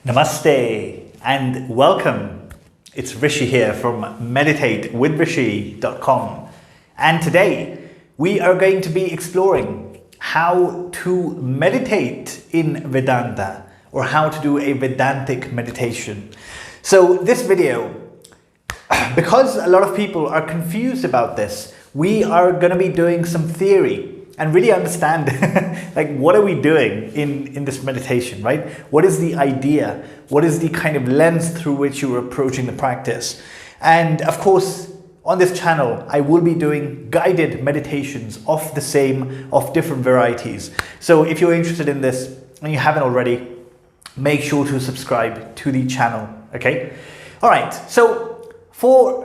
Namaste and welcome. It's Rishi here from meditatewithrishi.com, and today we are going to be exploring how to meditate in Vedanta, or how to do a Vedantic meditation. So this video, because a lot of people are confused about this, we are going to be doing some theory and really understand like what are we doing in this meditation, right? What is the idea? What is the kind of lens through which you're approaching the practice? And of course, on this channel, I will be doing guided meditations of different varieties. So if you're interested in this and you haven't already, make sure to subscribe to the channel, okay? All right, so for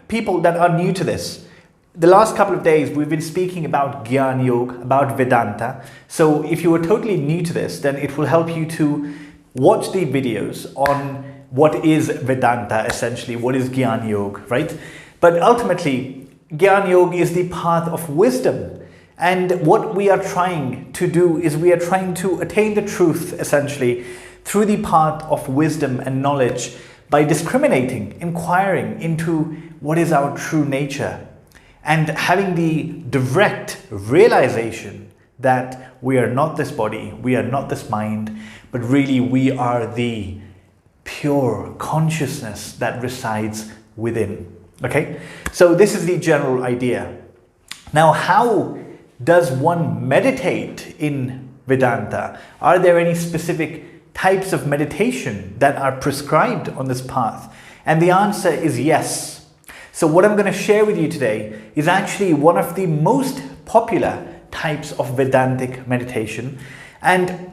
people that are new to this, the last couple of days, we've been speaking about Gyan Yoga, about Vedanta. So if you are totally new to this, then it will help you to watch the videos on what is Vedanta, essentially, what is Gyan Yoga, right? But ultimately, Gyan Yoga is the path of wisdom. And what we are trying to do is we are trying to attain the truth, essentially, through the path of wisdom and knowledge by discriminating, inquiring into what is our true nature, and having the direct realization that we are not this body, we are not this mind, but really we are the pure consciousness that resides within. Okay, so this is the general idea. Now, how does one meditate in Vedanta? Are there any specific types of meditation that are prescribed on this path? And the answer is yes. So what I'm going to share with you today is actually one of the most popular types of Vedantic meditation. And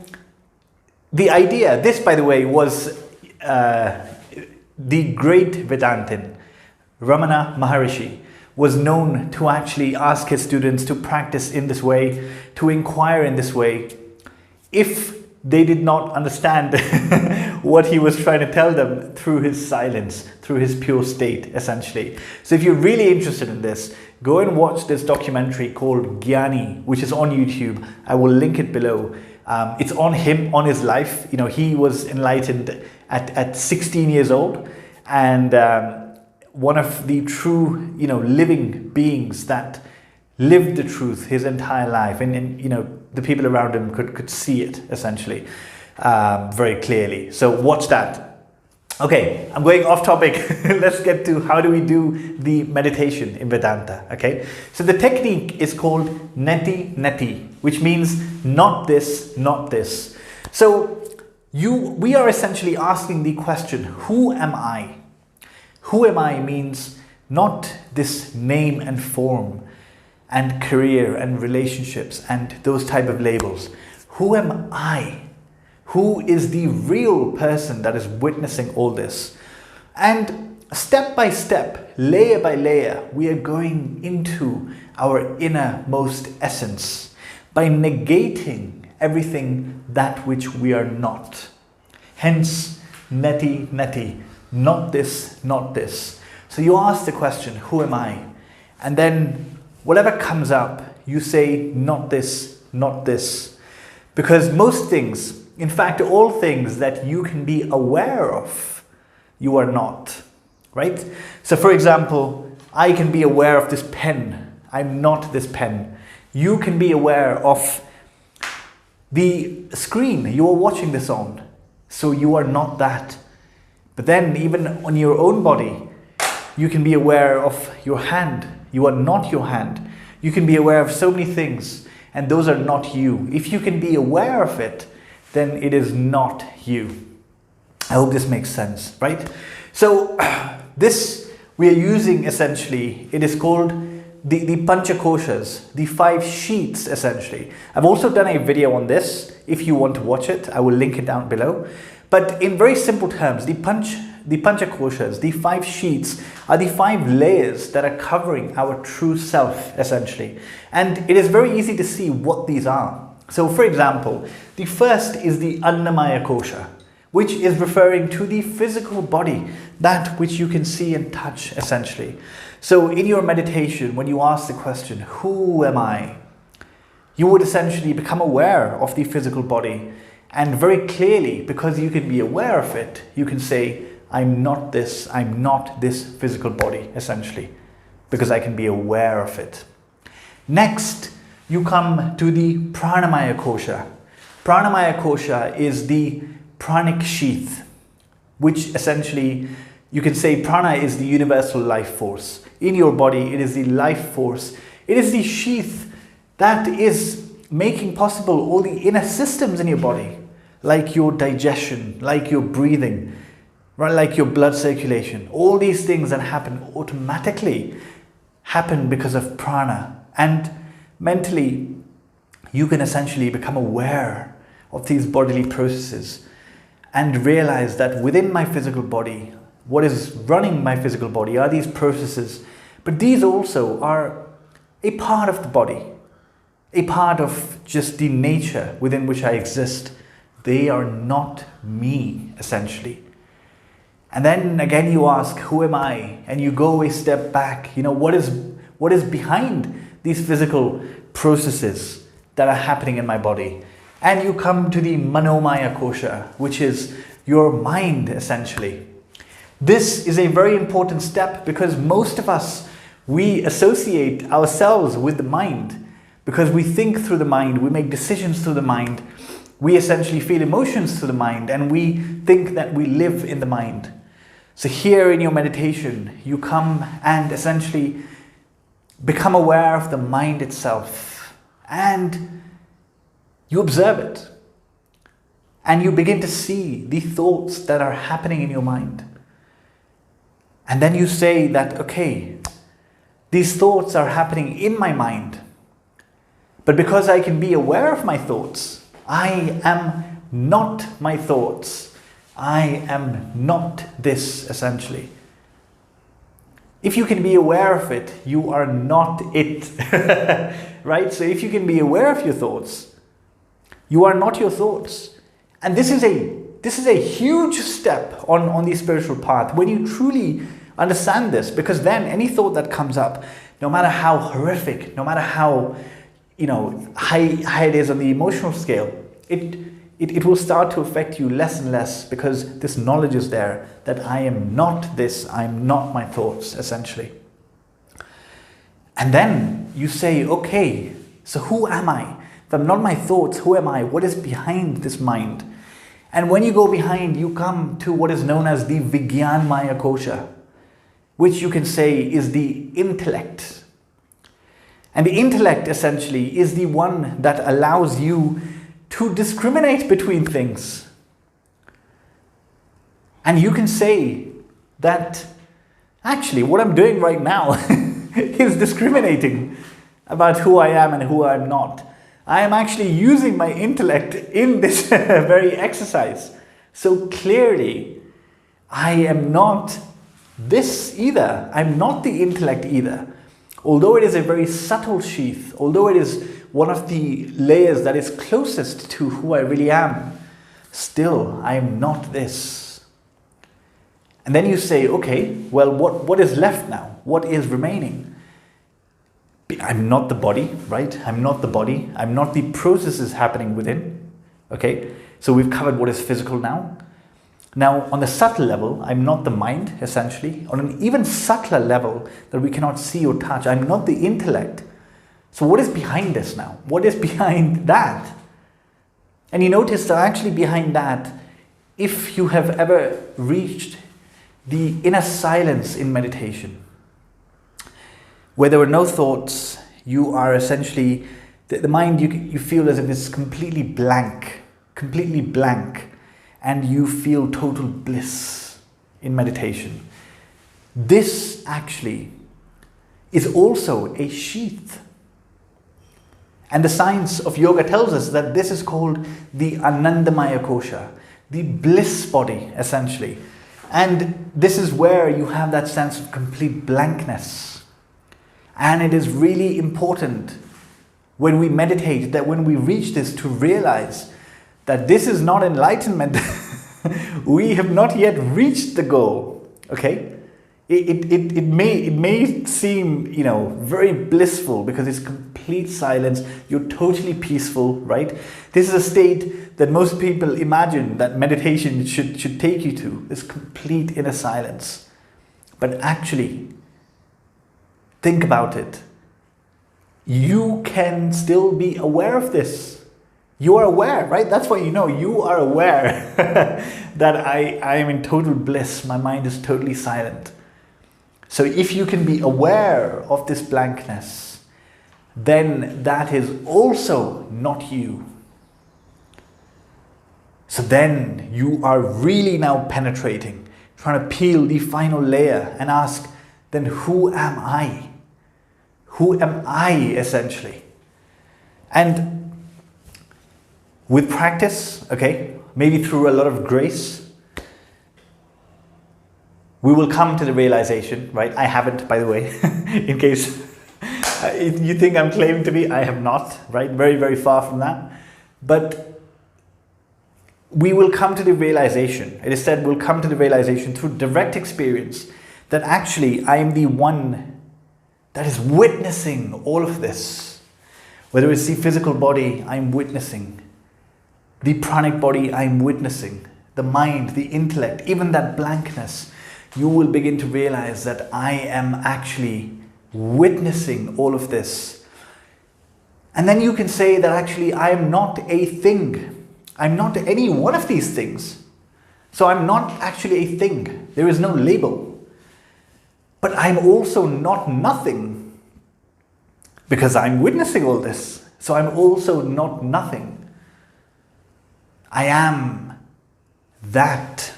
the idea, this by the way, was the great Vedantin, Ramana Maharishi, was known to actually ask his students to practice in this way, to inquire in this way, if they did not understand what he was trying to tell them through his silence, through his pure state, essentially. So if you're really interested in this, go and watch this documentary called Gyani, which is on YouTube. I will link it below. It's on him, on his life. You know, he was enlightened at 16 years old, and one of the true, living beings that lived the truth his entire life, and the people around him could see it essentially very clearly. So watch that. Okay, I'm going off topic. Let's get to how do we do the meditation in Vedanta. Okay, so the technique is called Neti Neti, which means not this, not this. So we are essentially asking the question, who am I? Who am I means not this name and form and career and relationships and those type of labels. Who am I? Who is the real person that is witnessing all this? And step by step, layer by layer, we are going into our innermost essence by negating everything that which we are not. Hence, Neti Neti, not this, not this. So you ask the question, who am I? And then whatever comes up, you say, not this, not this. Because most things, in fact, all things that you can be aware of, you are not, right? So for example, I can be aware of this pen. I'm not this pen. You can be aware of the screen you are watching this on. So you are not that. But then even on your own body, you can be aware of your hand. You are not your hand. You can be aware of so many things, and those are not you. If you can be aware of it, then it is not you. I hope this makes sense, right? So this we are using essentially, it is called the koshas, the 5 sheets essentially. I've also done a video on this. If you want to watch it, I will link it down below. But in very simple terms, the koshas, the 5 sheets, are the 5 layers that are covering our true self, essentially. And it is very easy to see what these are. So, for example, the first is the Annamaya kosha, which is referring to the physical body, that which you can see and touch, essentially. So, in your meditation, when you ask the question, who am I? You would essentially become aware of the physical body And very clearly, because you can be aware of it, you can say, I'm not this physical body, essentially, because I can be aware of it. Next, you come to the pranamaya kosha. Pranamaya kosha is the pranic sheath, which essentially, you can say prana is the universal life force. In your body, it is the life force. It is the sheath that is making possible all the inner systems in your body, like your digestion, like your breathing, right, like your blood circulation. All these things that happen automatically happen because of prana. And mentally, you can essentially become aware of these bodily processes and realize that within my physical body, what is running my physical body are these processes, but these also are a part of the body, a part of just the nature within which I exist. They are not me, essentially. And then again you ask, who am I? And you go a step back. What is behind these physical processes that are happening in my body? And you come to the manomaya kosha, which is your mind, essentially. This is a very important step because most of us, we associate ourselves with the mind because we think through the mind, we make decisions through the mind, we essentially feel emotions through the mind, and we think that we live in the mind. So here in your meditation, you come and essentially become aware of the mind itself, and you observe it, and you begin to see the thoughts that are happening in your mind. And then you say that, okay, these thoughts are happening in my mind, but because I can be aware of my thoughts, I am not my thoughts. I am not this, essentially. If you can be aware of it, you are not it, right? So if you can be aware of your thoughts, you are not your thoughts. And this is a huge step on the spiritual path when you truly understand this, because then any thought that comes up, no matter how horrific, no matter how high it is on the emotional scale, it will start to affect you less and less because this knowledge is there that I am not this, I am not my thoughts, essentially. And then you say, okay, so who am I? If I'm not my thoughts, who am I? What is behind this mind? And when you go behind, you come to what is known as the Vijnanmaya kosha, which you can say is the intellect. And the intellect essentially is the one that allows you to discriminate between things. And you can say that actually what I'm doing right now is discriminating about who I am and who I'm not. I am actually using my intellect in this very exercise. So clearly, I am not this either. I'm not the intellect either. Although it is a very subtle sheath, although it is one of the layers that is closest to who I really am, still I am not this. And then you say, okay, well, what is left now? What is remaining? I'm not the body, right? I'm not the body. I'm not the processes happening within. Okay, so we've covered what is physical now. Now, on the subtle level, I'm not the mind, essentially. On an even subtler level that we cannot see or touch, I'm not the intellect. So what is behind this now? What is behind that? And you notice that actually behind that, if you have ever reached the inner silence in meditation, where there were no thoughts, you are essentially, the mind you feel as if it's completely blank, and you feel total bliss in meditation. This actually is also a sheath. And the science of yoga tells us that this is called the Anandamaya kosha, the bliss body, essentially. And this is where you have that sense of complete blankness. And it is really important when we meditate, that when we reach this, to realize that this is not enlightenment. We have not yet reached the goal, okay? It may seem, very blissful because it's complete silence. You're totally peaceful, right? This is a state that most people imagine that meditation should take you to, this complete inner silence. But actually, think about it. You can still be aware of this. You are aware, right? That's what you know. You are aware that I am in total bliss. My mind is totally silent. So if you can be aware of this blankness, then that is also not you. So then you are really now penetrating, trying to peel the final layer and ask, then who am I? Who am I, essentially? And with practice, maybe through a lot of grace, we will come to the realization, right? I haven't, by the way, in case you think I'm claiming to be, I have not, right? Very, very far from that. But we will come to the realization, it is said we'll come to the realization through direct experience that actually I am the one that is witnessing all of this. Whether it's the physical body, I'm witnessing. The pranic body, I'm witnessing. The mind, the intellect, even that blankness, you will begin to realize that I am actually witnessing all of this. And then you can say that actually I am not a thing. I'm not any one of these things. So I'm not actually a thing. There is no label. But I'm also not nothing, because I'm witnessing all this. So I'm also not nothing. I am that.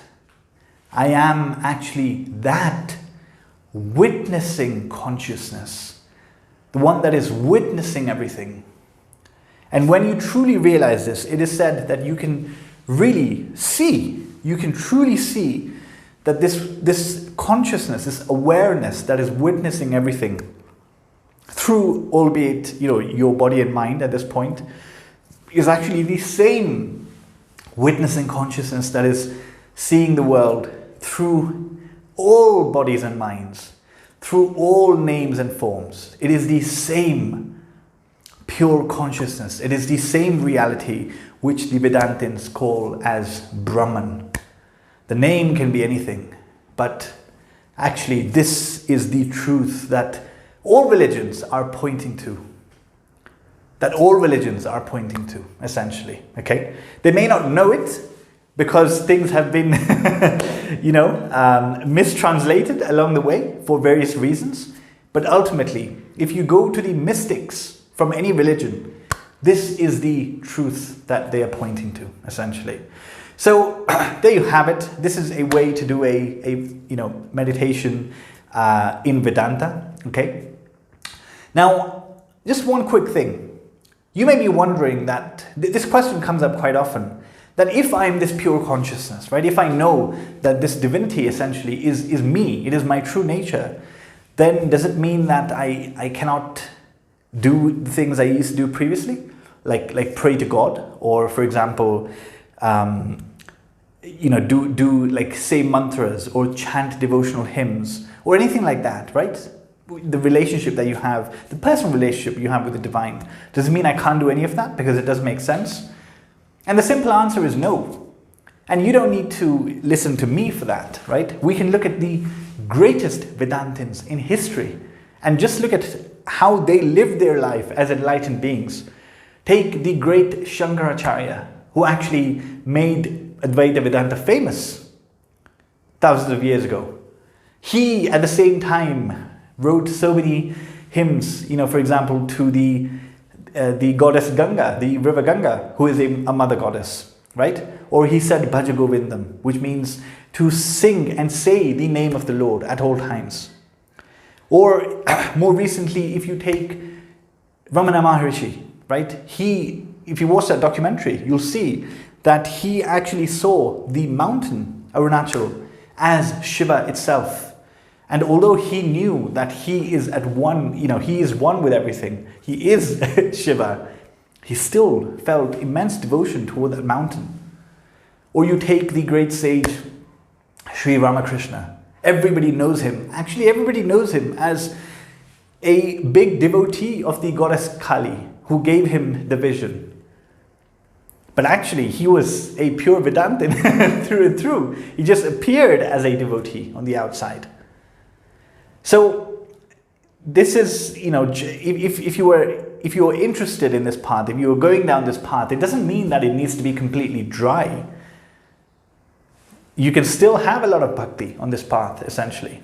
I am actually that witnessing consciousness, the one that is witnessing everything. And when you truly realize this, it is said that you can really see, you can truly see that this consciousness, this awareness that is witnessing everything through, albeit, your body and mind at this point, is actually the same witnessing consciousness that is seeing the world through all bodies and minds, through all names and forms. It is the same pure consciousness. It is the same reality which the Vedantins call as Brahman. The name can be anything, but actually this is the truth that all religions are pointing to. That all religions are pointing to, essentially. Okay? They may not know it because things have been, mistranslated along the way for various reasons. But ultimately, if you go to the mystics from any religion, this is the truth that they are pointing to, essentially. So there you have it. This is a way to do a meditation in Vedanta. Okay. Now, just one quick thing. You may be wondering that this question comes up quite often. That if I'm this pure consciousness, right? If I know that this divinity essentially is me, it is my true nature, then does it mean that I cannot do the things I used to do previously, like pray to God, or for example, do like say mantras or chant devotional hymns or anything like that, right? The relationship that you have, the personal relationship you have with the divine, does it mean I can't do any of that because it doesn't make sense? And the simple answer is no. And you don't need to listen to me for that, right? We can look at the greatest Vedantins in history and just look at how they lived their life as enlightened beings. Take the great Shankaracharya, who actually made Advaita Vedanta famous thousands of years ago. He, at the same time, wrote so many hymns, for example, to the goddess Ganga, the river Ganga, who is a mother goddess, right? Or he said Bhaja Govindam, which means to sing and say the name of the Lord at all times. Or more recently, if you take Ramana Maharishi, right? If you watch that documentary, you'll see that he actually saw the mountain Arunachal as Shiva itself. And although he knew that he is he is one with everything, he is Shiva, he still felt immense devotion toward that mountain. Or you take the great sage Sri Ramakrishna, Everybody knows him. Actually, everybody knows him as a big devotee of the goddess Kali, who gave him the vision. But actually, he was a pure Vedantin through and through. He just appeared as a devotee on the outside. So this is, if you were interested in this path, if you were going down this path, it doesn't mean that it needs to be completely dry. You can still have a lot of bhakti on this path, essentially.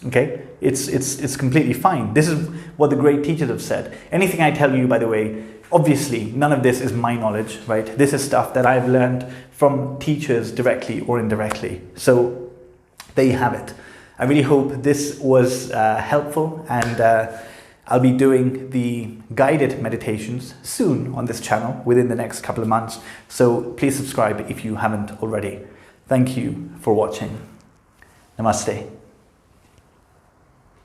Okay, it's completely fine. This is what the great teachers have said. Anything I tell you, by the way, obviously none of this is my knowledge, right? This is stuff that I've learned from teachers directly or indirectly. So there you have it. I really hope this was helpful, and I'll be doing the guided meditations soon on this channel within the next couple of months. So please subscribe if you haven't already. Thank you for watching. Namaste.